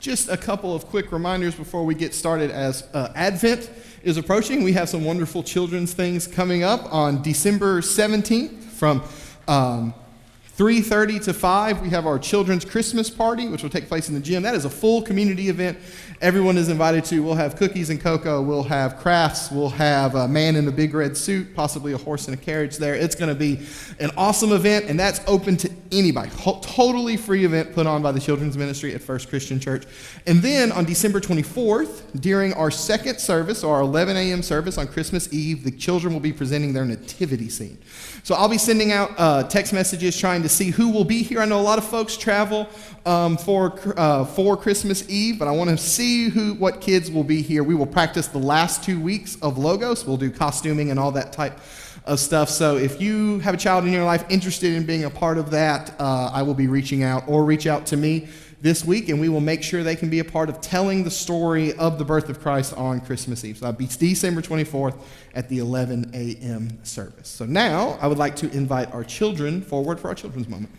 Just a couple of quick reminders before we get started. As Advent is approaching, we have some wonderful children's things coming up on December 17th from 3:30 to 5. We have our children's Christmas party, which will take place in the gym. That is a full community event. Everyone is invited to. We'll have cookies and cocoa. We'll have crafts. We'll have a man in a big red suit, possibly a horse and a carriage there. It's going to be an awesome event, and that's open to anybody. Totally free event put on by the children's ministry at First Christian Church. And then on December 24th, during our second service, or our 11 a.m. service on Christmas Eve, the children will be presenting their nativity scene. So I'll be sending out text messages trying to see who will be here. I know a lot of folks travel for Christmas Eve, but I want to see what kids will be here. We will practice the last 2 weeks of Logos. We'll do costuming and all that type of stuff. So if you have a child in your life interested in being a part of that, I will be reaching out, or reach out to me this week, and we will make sure they can be a part of telling the story of the birth of Christ on Christmas Eve. So that'll be December 24th at the 11 a.m. service. So now I would like to invite our children forward for our children's moment.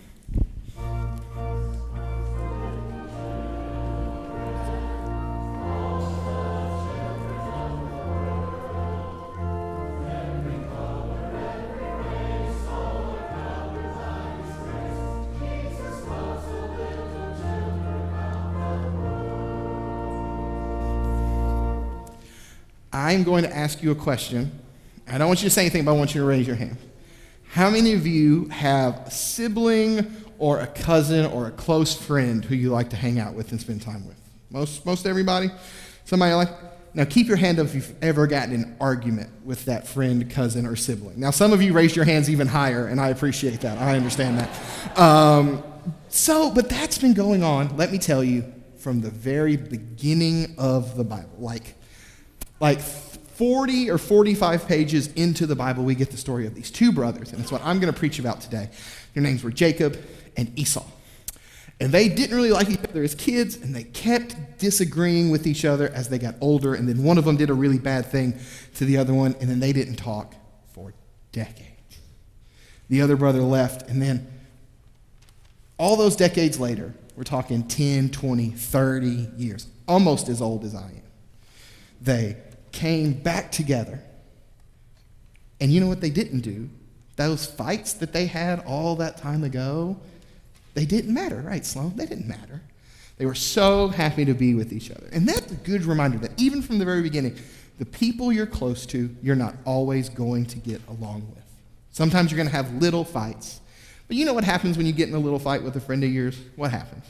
I'm going to ask you a question. I don't want you to say anything, but I want you to raise your hand. How many of you have a sibling or a cousin or a close friend who you like to hang out with and spend time with? Most everybody? Somebody like? Now keep your hand up if you've ever gotten in an argument with that friend, cousin, or sibling. Now some of you raised your hands even higher, and I appreciate that. I understand that. But that's been going on, let me tell you, from the very beginning of the Bible. Like 40 or 45 pages into the Bible, we get the story of these two brothers, and it's what I'm going to preach about today. Their names were Jacob and Esau. And they didn't really like each other as kids, and they kept disagreeing with each other as they got older, and then one of them did a really bad thing to the other one, and then they didn't talk for decades. The other brother left, and then all those decades later, we're talking 10, 20, 30 years, almost as old as I am, they came back together. And you know what they didn't do? Those fights that they had all that time ago, they didn't matter, right, Sloan? They didn't matter. They were so happy to be with each other. And that's a good reminder that even from the very beginning, the people you're close to, you're not always going to get along with. Sometimes you're going to have little fights. But you know what happens when you get in a little fight with a friend of yours? What happens?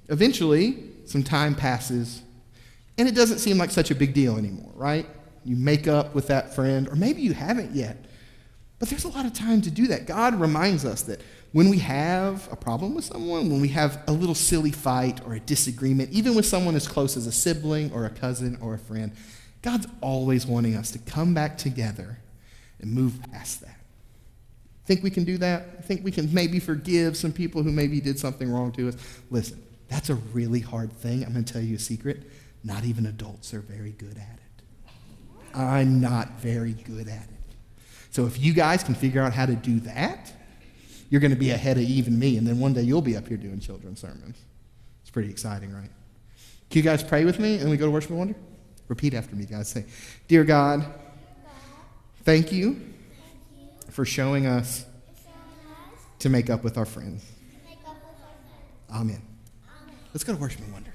Eventually, some time passes, and it doesn't seem like such a big deal anymore, right? You make up with that friend, or maybe you haven't yet. But there's a lot of time to do that. God reminds us that when we have a problem with someone, when we have a little silly fight or a disagreement, even with someone as close as a sibling or a cousin or a friend, God's always wanting us to come back together and move past that. Think we can do that? Think we can maybe forgive some people who maybe did something wrong to us? Listen, that's a really hard thing. I'm going to tell you a secret. Not even adults are very good at it. I'm not very good at it. So if you guys can figure out how to do that, you're going to be ahead of even me, and then one day you'll be up here doing children's sermons. It's pretty exciting, right? Can you guys pray with me and we go to Worship and Wonder? Repeat after me, guys. Say, Dear God, thank you for showing us to make up with our friends. Amen. Let's go to Worship and Wonder.